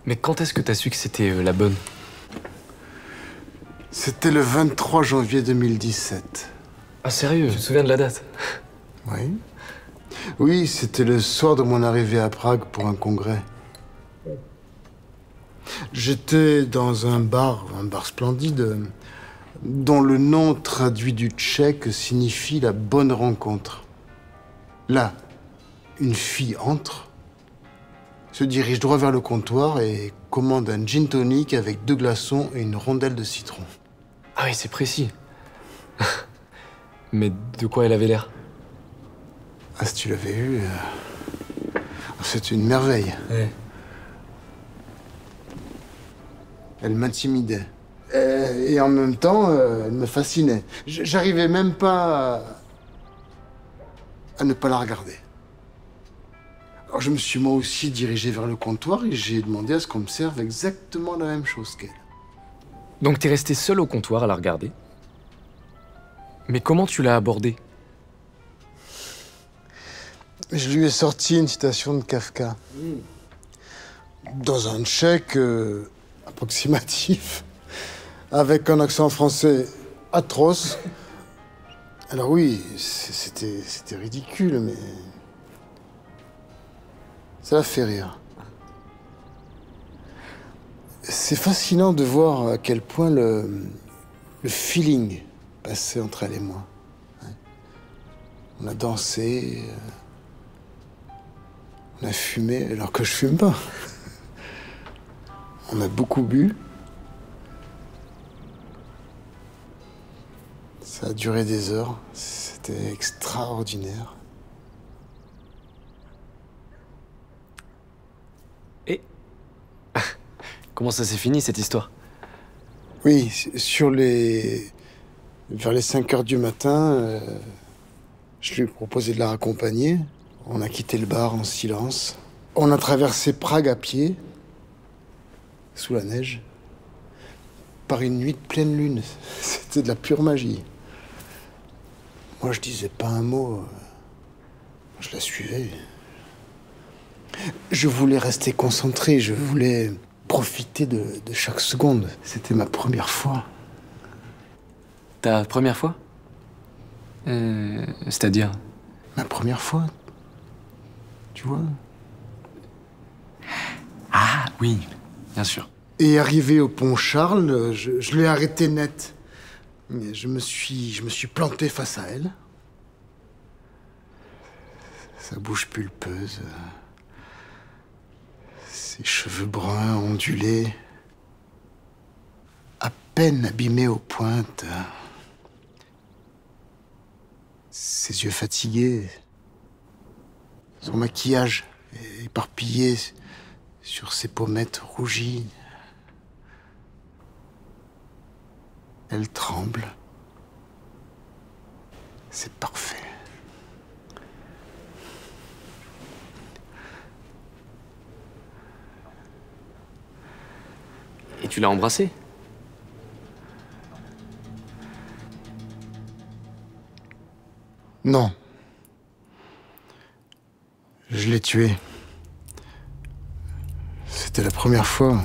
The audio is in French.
Mais quand est-ce que t'as su que c'était la bonne? C'était le 23 janvier 2017. Ah sérieux? Tu te souviens de la date? Oui. Oui, c'était le soir de mon arrivée à Prague pour un congrès. J'étais dans un bar splendide, dont le nom traduit du tchèque signifie la bonne rencontre. Là, une fille entre, se dirige droit vers le comptoir et commande un gin tonic avec 2 glaçons et une rondelle de citron. Ah oui, c'est précis. Mais de quoi elle avait l'air? Ah, si tu l'avais eu, c'est une merveille. Ouais. Elle m'intimidait. Et en même temps, elle me fascinait. J'arrivais même pas à ne pas la regarder. Alors je me suis moi aussi dirigé vers le comptoir et j'ai demandé à ce qu'on me serve exactement la même chose qu'elle. Donc t'es resté seul au comptoir à la regarder? Mais comment tu l'as abordée? Je lui ai sorti une citation de Kafka. Dans un tchèque approximatif, avec un accent français atroce. Alors oui, c'était ridicule, mais ça l'a fait rire. C'est fascinant de voir à quel point le feeling passait entre elle et moi. On a dansé, on a fumé, alors que je fume pas. On a beaucoup bu. Ça a duré des heures. C'était extraordinaire. Et comment ça s'est fini, cette histoire? Oui, vers les 5 heures du matin, je lui ai proposé de la raccompagner. On a quitté le bar en silence. On a traversé Prague à pied, sous la neige, par une nuit de pleine lune. C'était de la pure magie. Moi, je disais pas un mot. Je la suivais. Je voulais rester concentré, je voulais profiter de chaque seconde. C'était ma première fois. Ta première fois? C'est-à-dire? Ma première fois. Tu vois? Ah oui, bien sûr. Et arrivé au pont Charles, je l'ai arrêté net. Et je me suis planté face à elle. Sa bouche pulpeuse, ses cheveux bruns ondulés, à peine abîmés aux pointes, ses yeux fatigués, son maquillage éparpillé sur ses pommettes rougies. Elle tremble. C'est parfait. Et tu l'as embrassée? Non. Je l'ai tué. C'était la première fois.